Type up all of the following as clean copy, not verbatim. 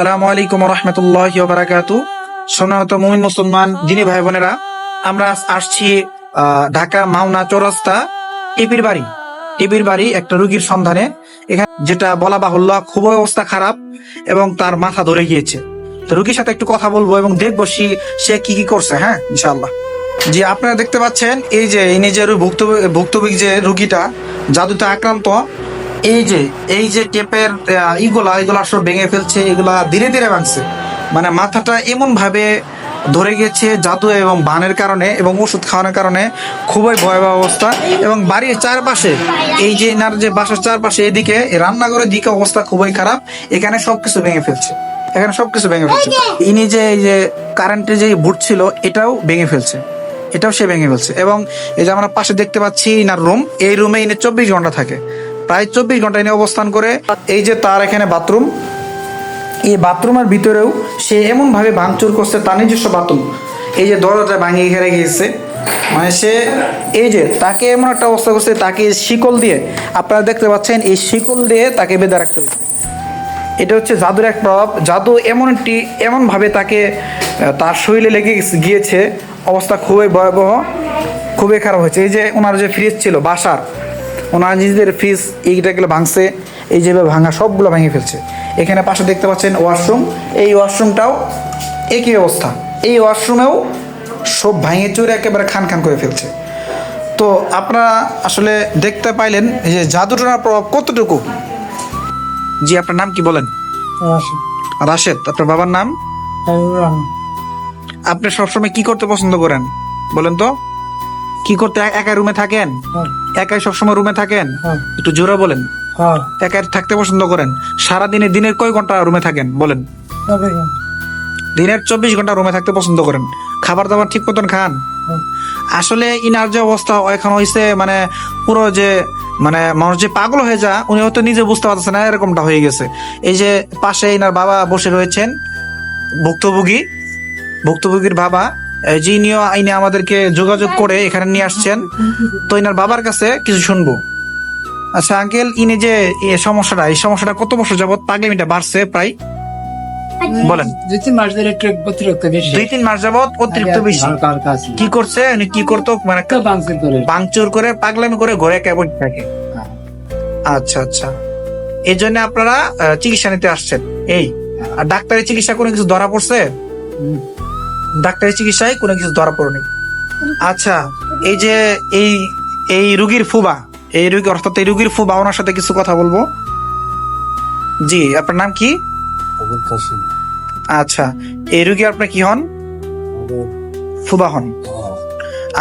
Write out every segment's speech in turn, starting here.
আসসালামু আলাইকুম রহমতুল্লাহি ওয়া বারাকাতু। সম্মানিত মুমিন মুসলমান দিনী ভাই বোনেরা, আমরা আসছি ঢাকা মাওনা চৌরাস্তা টিপির বাড়ি একটা রোগীর সন্ধানে। এখানে যেটা বলা বাহুল্য, খুবই অবস্থা খারাপ এবং তার মাথা ধরে গিয়েছে। তো রোগীর সাথে একটু কথা বলবো এবং দেখবো সে কি কি করছে। হ্যাঁ, ইনশাআল্লাহ। জি, আপনারা দেখতে পাচ্ছেন এই যে নিজের ভুক্তভোগী যে রোগীটা জাদুতে আক্রান্ত। এই যে টেপের এগুলা সব ভেঙে ফেলছে, এগুলা ধীরে ধীরে ভাঙছে। মানে মাথাটা এমন ভাবে ধরে গেছে জাদু এবং বানের কারণে এবং ওষুধ খাওয়ানোর কারণে, খুবই ভয়াবহ অবস্থা। এবং বাড়ির চারপাশে, এই যে এনার যে বাসার চারপাশে, এদিকে রান্নাঘরের দিকে অবস্থা খুবই খারাপ। এখানে সবকিছু ভেঙে ফেলছে। ইনি যে এই যে কারেন্টের যে বুট ছিল, এটাও ভেঙে ফেলছে। সে ভেঙে ফেলছে। এবং এই যে আমরা পাশে দেখতে পাচ্ছি ইনার রুম, এই রুমে ইনি 24 ঘন্টা থাকে। প্রায় 24 ঘন্টা এনে অবস্থান করে। এই যে তার এখানে বাথরুম, এই বাথরুমের ভিতরেও সে এমন ভাবে ভাঙচুর করছে, তার নিজস্ব বাথরুম। এই যে দরজা ভাঙিয়ে ঘেরে গিয়েছে। মানে সে এই যে তাকে এমন একটা অবস্থা করছে, তাকে শিকল দিয়ে, আপনারা দেখতে পাচ্ছেন, এই শিকল দিয়ে তাকে বেঁধে রাখতে হয়েছে। এটা হচ্ছে জাদুর এক প্রভাব। জাদু এমন ভাবে তাকে তার শরীরে লেগে গিয়েছে, অবস্থা খুবই ভয়াবহ, খুবই খারাপ হয়েছে। এই যে ওনার যে ফ্রিজ ছিল বাসার, ওনার নিজেদের ফ্রিজ, এইটাগুলো ভাঙছে। এই যে ভাঙা সবগুলো ভেঙে ফেলছে। এখানে পাশে দেখতে পাচ্ছেন ওয়াশরুম, এই ওয়াশরুমটাও একই অবস্থা। এই ওয়াশরুমেও সব ভাঙে চুরে একেবারে খান করে ফেলছে। তো আপনারা আসলে দেখতে পাইলেন যে জাদুটার প্রভাব কতটুকু। জি, আপনার নাম কি বলেন? রাশেদ। আপনার বাবার নাম? আপনি সবসময় কি করতে পছন্দ করেন বলেন তো? কি করতে? একাই রুমে থাকেন? একাই সবসময় রুমে থাকেন? একটু জোরে বলেন। একাই থাকতে পছন্দ করেন? সারাদিনে দিনের কয় ঘন্টা রুমে থাকেন বলেন? দিনের 24 ঘন্টা রুমে থাকতে পছন্দ করেন। খাবার দাবার ঠিক মতন খান? আসলে ইনার যে অবস্থা এখন হয়েছে, মানে পুরো যে মানে মানুষ যে পাগল হয়ে যা, উনি হয়তো নিজে বুঝতে পারতেছে না, এরকমটা হয়ে গেছে। এই যে পাশে ইনার বাবা বসে রয়েছেন, ভুক্তভোগীর বাবা, যিনিও আইনে আমাদেরকে যোগাযোগ করে এখানে নিয়ে আসছেন। তো ইনার বাবার কাছে কিছু শুনবো। আচ্ছা আঙ্কেল, ইনি যে এই সমস্যাটা কত বছর যাবত পাগলামিটা বাড়ছে প্রায় বলেন? 2-3 মাস ধরে একটু অতিরিক্ত বেশি। 2-3 মাস যাবত অতিরিক্ত বেশি। কি করছে উনি? কি করতো? মানে ভাঙচুর করে, পাগলামি করে ঘরে কেবল থাকে। আচ্ছা, এই জন্য আপনারা চিকিৎসা নিতে আসছেন। এই আর ডাক্তারের চিকিৎসা কোনো কিছু ধরা পড়ছে? ডাক্তারের চিকিৎসায় কোনো কিছু ধরা পড়েনি। আচ্ছা, এই যে এই রুগীর ফুবা, অর্থাৎ এই রুগীর ফুবা, ওনার সাথে কিছু কথা বলবো। জি, আপনার নাম কি? আচ্ছা, এই রুগী আপনার কি হন? ফুবা হন।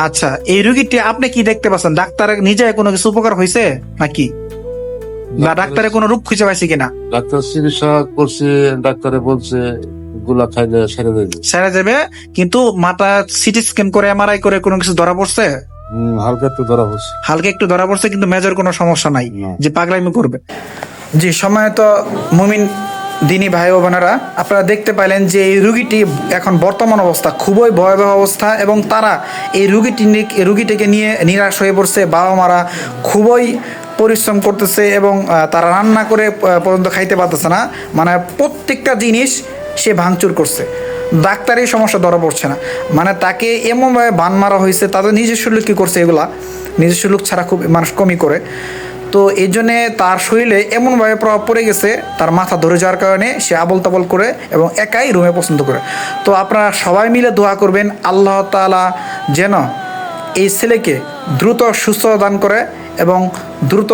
আচ্ছা, এই রুগীটি আপনি কি দেখতে পাচ্ছেন? ডাক্তার নিজে কোনো কিছু উপকার হয়েছে নাকি, বা ডাক্তারে কোনো রোগ খুঁজে পাইছে কিনা? ডাক্তার চিকিৎসা করছে, ডাক্তারে বলছে গুলা খাইলে সেরে যাবে। কিন্তু মাথা সিটি স্ক্যান করে, এমআরআই করে কোনো কিছু ধরা পড়ছে? হালকা একটু ধরা পড়ছে, কিন্তু মেজর কোনো সমস্যা নাই যে পাগলামি করবে। জি, সম্মানিত মুমিন দিনী ভাই ও বোনেরা, আপনারা দেখতে পাইলেন যে এই রুগীটি এখন বর্তমান অবস্থা খুবই ভয়াবহ অবস্থা। এবং তারা এই রুগীটিকে নিয়ে নিরাশ হয়ে পড়ছে। বাবা মারা খুবই পরিশ্রম করতেছে এবং তারা রান্না করে পর্যন্ত খাইতে পারতেছে না। মানে প্রত্যেকটা জিনিস সে ভাঙচুর করছে। ডাক্তারের সমস্যা ধরা পড়ছে না। মানে তাকে এমনভাবে বান মারা হয়েছে, তাদের নিজস্ব লোক কী করছে, এগুলা নিজস্ব লোক ছাড়া খুব মানুষ কমই করে। তো এই জন্যে তার শরীরে এমনভাবে প্রভাব পড়ে গেছে, তার মাথা ধরে যাওয়ার কারণে সে আবল তাবল করে এবং একাই রুমে পছন্দ করে। তো আপনারা সবাই মিলে দোয়া করবেন, আল্লাহ তাআলা যেন এই ছেলেকে দ্রুত সুস্থ দান করে এবং দ্রুত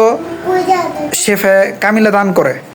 শেফে কামিলা দান করে।